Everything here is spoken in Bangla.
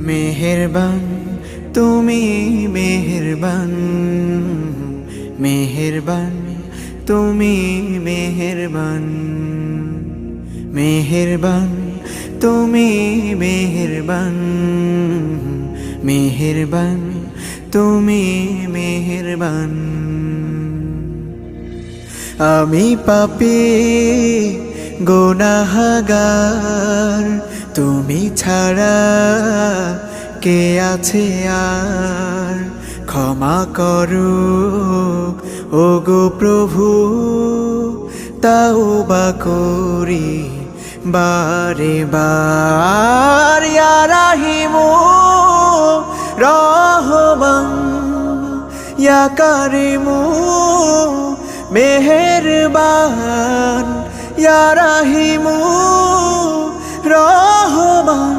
মেহেরবান তুমি মেহেরবান, মেহেরবান তুমি মেহেরবান, মেহেরবান তুমি মেহেরবান, মেহেরবান তুমি মেহেরবান। আমি পাপী গুনাহগার, তুমি ছাড়া কে আছে আর? ক্ষমা করো ওগো প্রভু, তাওবা করি বারে বার। ইয়া রাহিমু রহমান, ইয়া কারিমু মেহেরবান, ইয়া রাহিমু রহমান,